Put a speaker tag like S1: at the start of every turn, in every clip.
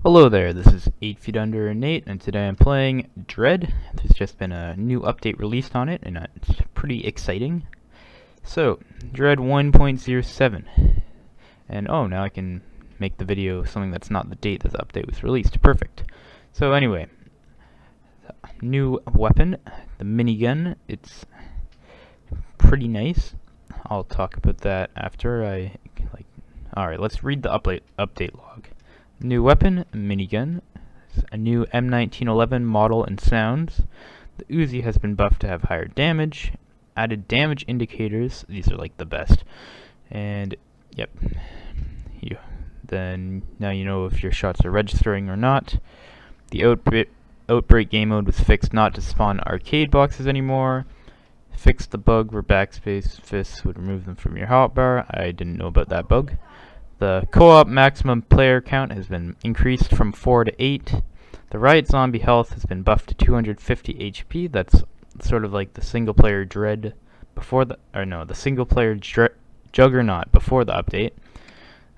S1: Hello there, this is 8 Feet Under Nate, and today I'm playing Dread. There's just been a new update released on it, and it's pretty exciting. So, Dread 1.07. And oh, now I can make the video something that's not the date that the update was released. Perfect. So anyway, new weapon, the minigun. It's pretty nice. I'll talk about that after Alright, let's read the update log. New weapon, minigun. A new M1911 model and sounds. The Uzi has been buffed to have higher damage. Added damage indicators. These are like the best. And yep. Then now you know if your shots are registering or not. The outbreak game mode was fixed not to spawn arcade boxes anymore. Fixed the bug where backspace fists would remove them from your hotbar. I didn't know about that bug. The co-op maximum player count has been increased from 4 to 8. The riot zombie health has been buffed to 250 HP. That's sort of like the single player Dread before the single player Juggernaut before the update.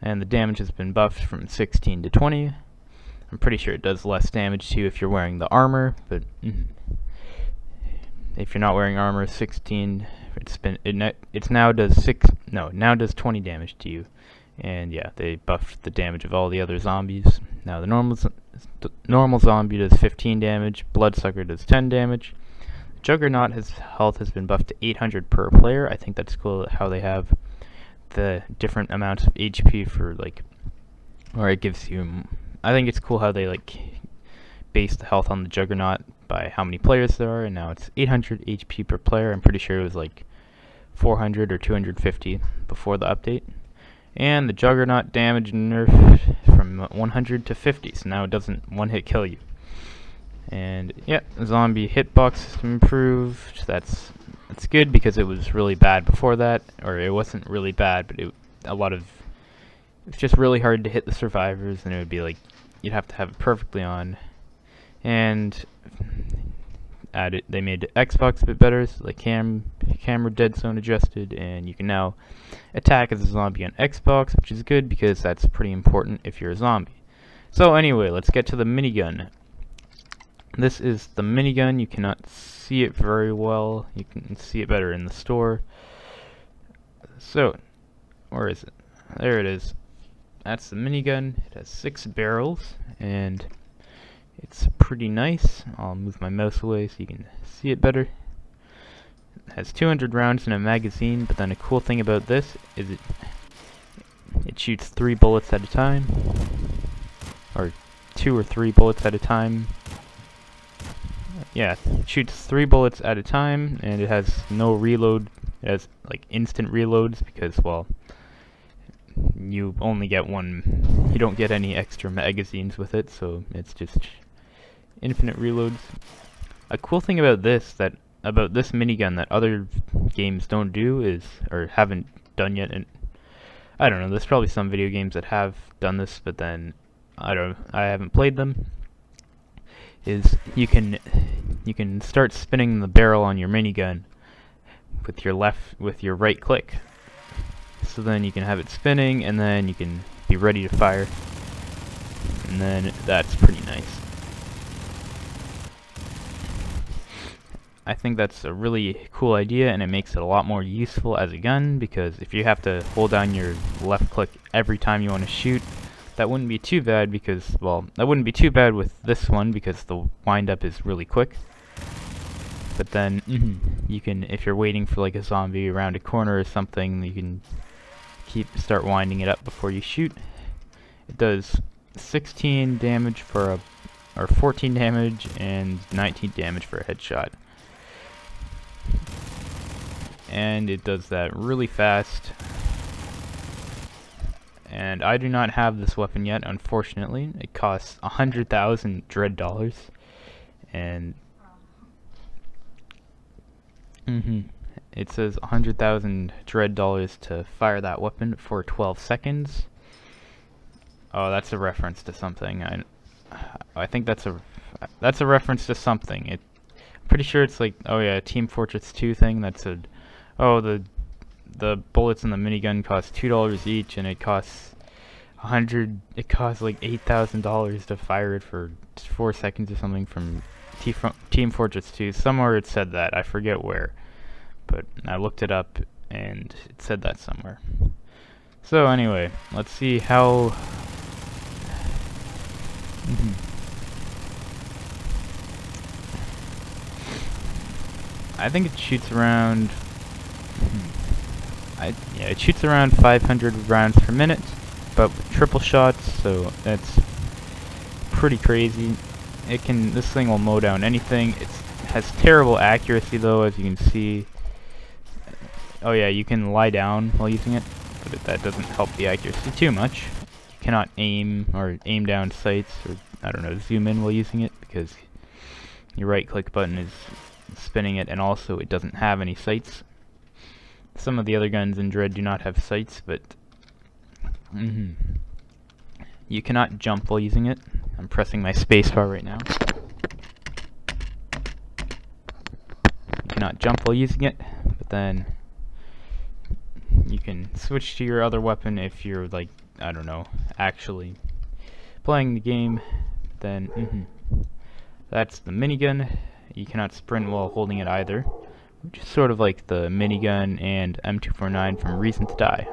S1: And the damage has been buffed from 16 to 20. I'm pretty sure it does less damage too if you're wearing the armor, but if you're not wearing armor, 16 now does 20 damage to you. And yeah, they buffed the damage of all the other zombies. Now the normal zombie does 15 damage, Bloodsucker does 10 damage. Juggernaut, his health has been buffed to 800 per player. I think that's cool how they have the different amounts of HP for or it gives you. I think it's cool how they base the health on the Juggernaut by how many players there are, and now it's 800 HP per player. I'm pretty sure it was 400 or 250 before the update. And the Juggernaut damage nerfed from 100 to 50, so now it doesn't one-hit kill you. And yeah, zombie hitbox system improved. That's good because it was really bad before that, or it wasn't really bad, but it's just really hard to hit the survivors, and it would be you'd have to have it perfectly on. And they made Xbox a bit better, so the camera dead zone adjusted, and you can now attack as a zombie on Xbox, which is good because that's pretty important if you're a zombie. So anyway, let's get to the minigun. This is the minigun. You cannot see it very well. You can see it better in the store. So, where is it? There it is. That's the minigun. It has 6 barrels, and it's pretty nice. I'll move my mouse away so you can see it better. It has 200 rounds in a magazine, but then a cool thing about this is it shoots 3 bullets at a time, or 2 or 3 bullets at a time. Yeah, it shoots 3 bullets at a time, and it has no reload. It has instant reloads because, well, you only get one. You don't get any extra magazines with it, so it's just infinite reloads. A cool thing about this minigun that other games don't do is, or haven't done yet, and I don't know, there's probably some video games that have done this, but then I haven't played them, is you can start spinning the barrel on your minigun with your right click. So then you can have it spinning, and then you can be ready to fire, and then that's pretty nice. I think that's a really cool idea, and it makes it a lot more useful as a gun, because if you have to hold down your left click every time you want to shoot, that wouldn't be too bad because, well, that wouldn't be too bad with this one because the wind-up is really quick. But then, you can, if you're waiting for a zombie around a corner or something, you can start winding it up before you shoot. It does 16 damage or 14 damage and 19 damage for a headshot. And it does that really fast. And I do not have this weapon yet, unfortunately. It costs 100,000 Dread dollars. And it says 100,000 Dread dollars to fire that weapon for 12 seconds. Oh, that's a reference to something. I think that's a reference to something. I'm pretty sure it's oh yeah, Team Fortress 2 thing that said, oh, the bullets in the minigun cost $2 each, and it costs It costs like $8,000 to fire it for 4 seconds or something from Team Fortress 2. Somewhere it said that. I forget where. But I looked it up and it said that somewhere. So anyway, let's see how... I think it shoots around... it shoots around 500 rounds per minute, but with triple shots, so that's pretty crazy. This thing will mow down anything. It has terrible accuracy though, as you can see. Oh yeah, you can lie down while using it, but that doesn't help the accuracy too much. You cannot aim down sights, or I don't know, zoom in while using it, because your right click button is spinning it, and also it doesn't have any sights. Some of the other guns in Dread do not have sights, but you cannot jump while using it. I'm pressing my spacebar right now. You cannot jump while using it, but then you can switch to your other weapon if you're, like, I don't know, actually playing the game. Then that's the minigun. You cannot sprint while holding it either, which is sort of like the minigun and M249 from Reason to Die.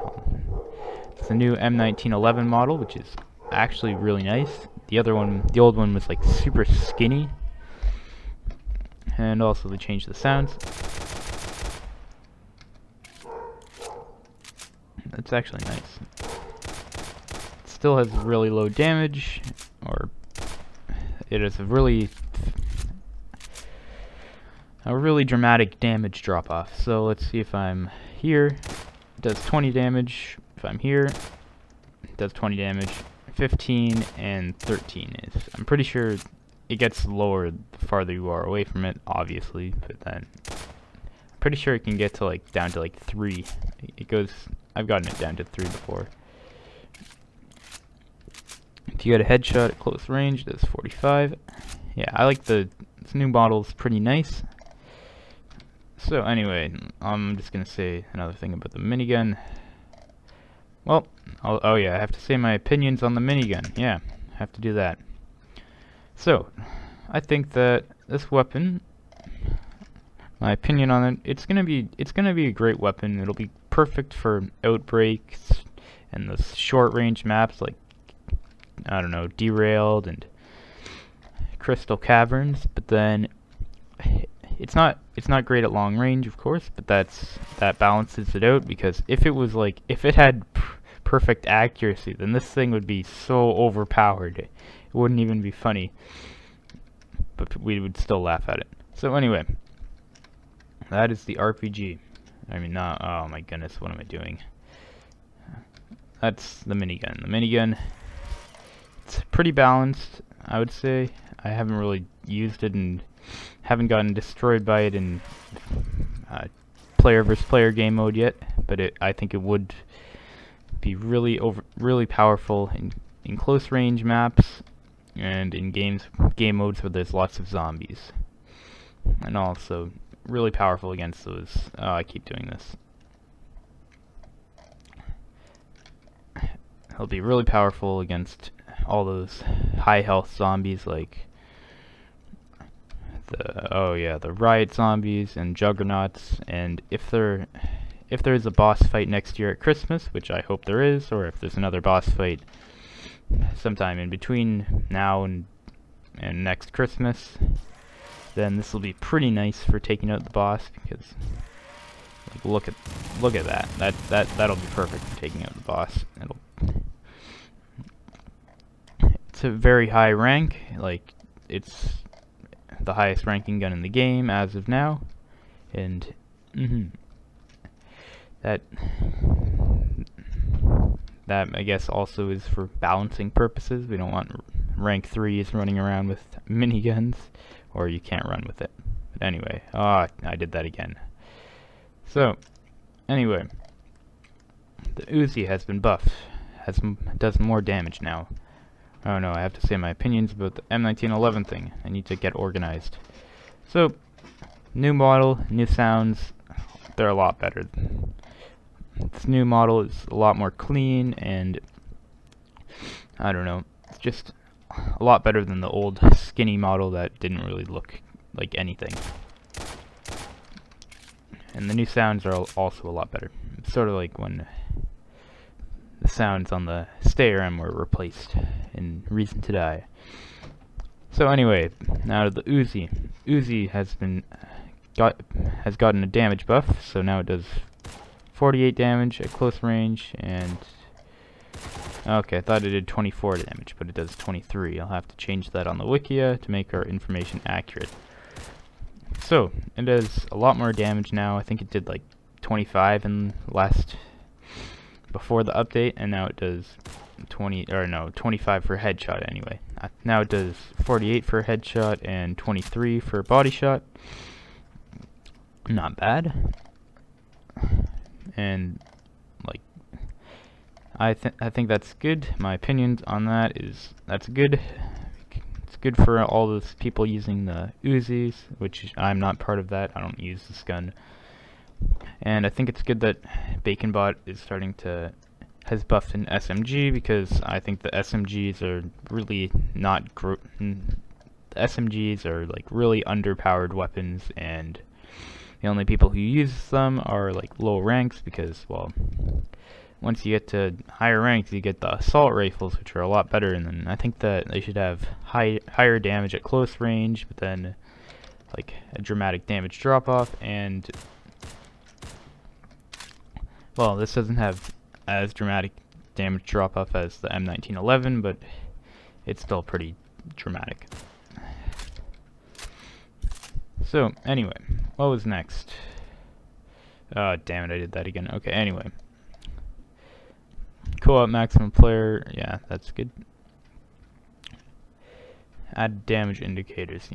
S1: It's a new M1911 model, which is actually really nice. The old one was like super skinny, and also they changed the sounds. It's actually nice. It still has really low damage, or it is a really dramatic damage drop off. So let's see if I'm here. It does 20 damage. If I'm here, it does 20 damage. 15 and 13 is. I'm pretty sure it gets lower the farther you are away from it, obviously, but then I'm pretty sure it can get to like down to like 3. It goes. I've gotten it down to 3 before. If you get a headshot at close range, it does 45. Yeah, I like this new model's pretty nice. So anyway, I'm just gonna say another thing about the minigun. Well, oh yeah, I have to say my opinions on the minigun. Yeah, I have to do that. So, I think that this weapon, my opinion on it, it's gonna be a great weapon. It'll be perfect for outbreaks and the short range maps like, I don't know, Derailed and Crystal Caverns. But then it's not great at long range, of course, but that balances it out, because if it had perfect accuracy, then this thing would be so overpowered it wouldn't even be funny, but we would still laugh at it. So anyway, that is the RPG. I mean, not, oh my goodness, what am I doing? That's the minigun. The minigun, it's pretty balanced, I would say. I haven't really used it and haven't gotten destroyed by it in player versus player game mode yet, but I think it would be really powerful in close range maps and in game modes where there's lots of zombies, and also really powerful against those. Oh, I keep doing this. It'll be really powerful against all those high health zombies like the riot zombies and juggernauts. And if there is a boss fight next year at Christmas, which I hope there is, or if there's another boss fight sometime in between now and next Christmas, then this will be pretty nice for taking out the boss, because like, look at that. That'll be perfect for taking out the boss. It's a very high rank, like it's the highest ranking gun in the game as of now, and that I guess also is for balancing purposes. We don't want rank 3s running around with miniguns, or you can't run with it. But anyway, I did that again. So anyway, the Uzi has been buffed, does more damage now. Oh no, I have to say my opinions about the M1911 thing. I need to get organized. So, new model, new sounds, they're a lot better. This new model is a lot more clean, and I don't know, it's just a lot better than the old skinny model that didn't really look like anything. And the new sounds are also a lot better. It's sort of like when the sounds on the Stay-RM were replaced in Reason to Die. So anyway, now to the Uzi. Uzi has gotten a damage buff, so now it does 48 damage at close range, and okay, I thought it did 24 damage, but it does 23. I'll have to change that on the Wikia to make our information accurate. So, it does a lot more damage now. I think it did like 25 in before the update, and now it does 25 for headshot anyway. Now it does 48 for headshot and 23 for body shot. Not bad. And like, I think that's good. My opinion on that is that's good. It's good for all those people using the Uzis, which I'm not part of that. I don't use this gun. And I think it's good that BaconBot is has buffed an SMG, because I think the SMGs are really not the SMGs are like really underpowered weapons, and the only people who use them are like low ranks, because, well, once you get to higher ranks you get the assault rifles, which are a lot better, and then I think that they should have higher damage at close range, but then like a dramatic damage drop off. And well, this doesn't have as dramatic damage drop off as the M1911, but it's still pretty dramatic. So anyway, what was next? Oh damn it, I did that again. Okay, anyway, Co-op maximum player, yeah, that's good. Add damage indicators.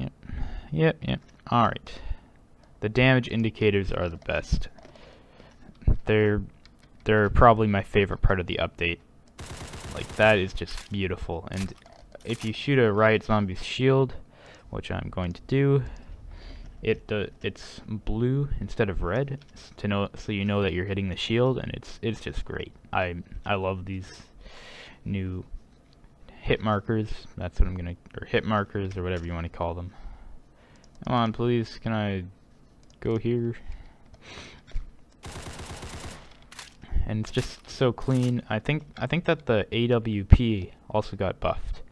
S1: Yep. Alright, the damage indicators are the best. They're probably my favorite part of the update. Like, that is just beautiful. And if you shoot a Riot Zombie's shield, which I'm going to do, it's blue instead of red, so you know that you're hitting the shield, and it's just great. I love these new hit markers. That's what or hit markers, or whatever you want to call them. Come on, please, can I go here? And it's just so clean. I think that the AWP also got buffed,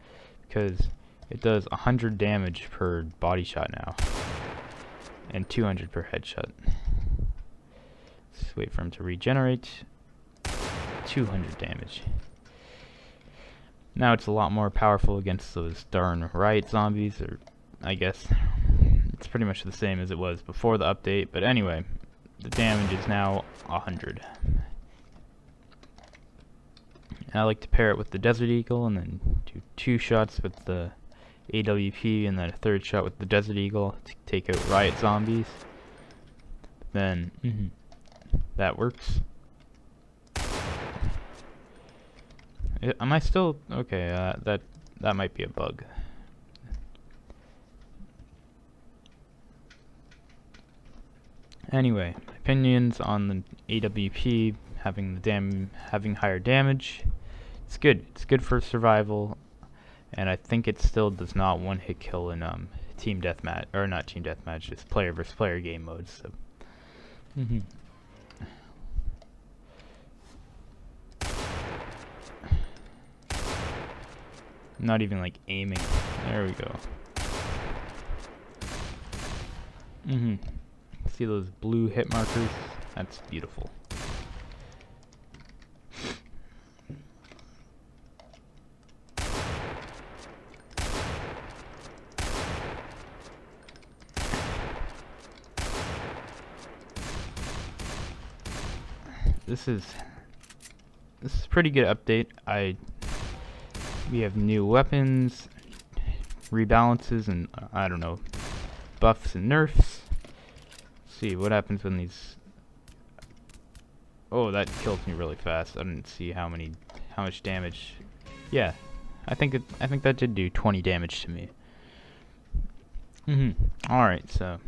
S1: because it does 100 damage per body shot now, and 200 per headshot. Let's wait for him to regenerate. 200 damage. Now it's a lot more powerful against those darn Riot Zombies, or I guess it's pretty much the same as it was before the update, but anyway, the damage is now 100. I like to pair it with the Desert Eagle, and then do 2 shots with the AWP, and then a 3rd shot with the Desert Eagle to take out Riot Zombies. Then that works. Am I still okay? That might be a bug. Anyway, opinions on the AWP having higher damage. It's good. It's good for survival, and I think it still does not one-hit kill in team deathmatch, or not team deathmatch, just player versus player game modes. So. Not even like aiming. There we go. See those blue hit markers? That's beautiful. This is a pretty good update. We have new weapons, rebalances, and I don't know, buffs and nerfs. Let's see what happens when these. Oh, that killed me really fast. I didn't see how much damage. Yeah, I think that did do 20 damage to me. Alright, so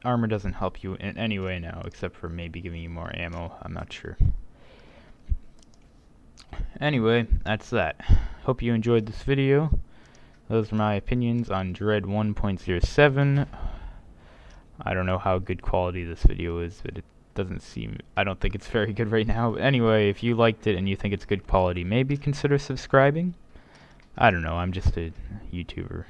S1: armor doesn't help you in any way now, except for maybe giving you more ammo. I'm not sure. Anyway, that's that. Hope you enjoyed this video. Those are my opinions on Dread 1.07. I don't know how good quality this video is, but it doesn't seem... I don't think it's very good right now. But anyway, if you liked it and you think it's good quality, maybe consider subscribing. I don't know, I'm just a YouTuber.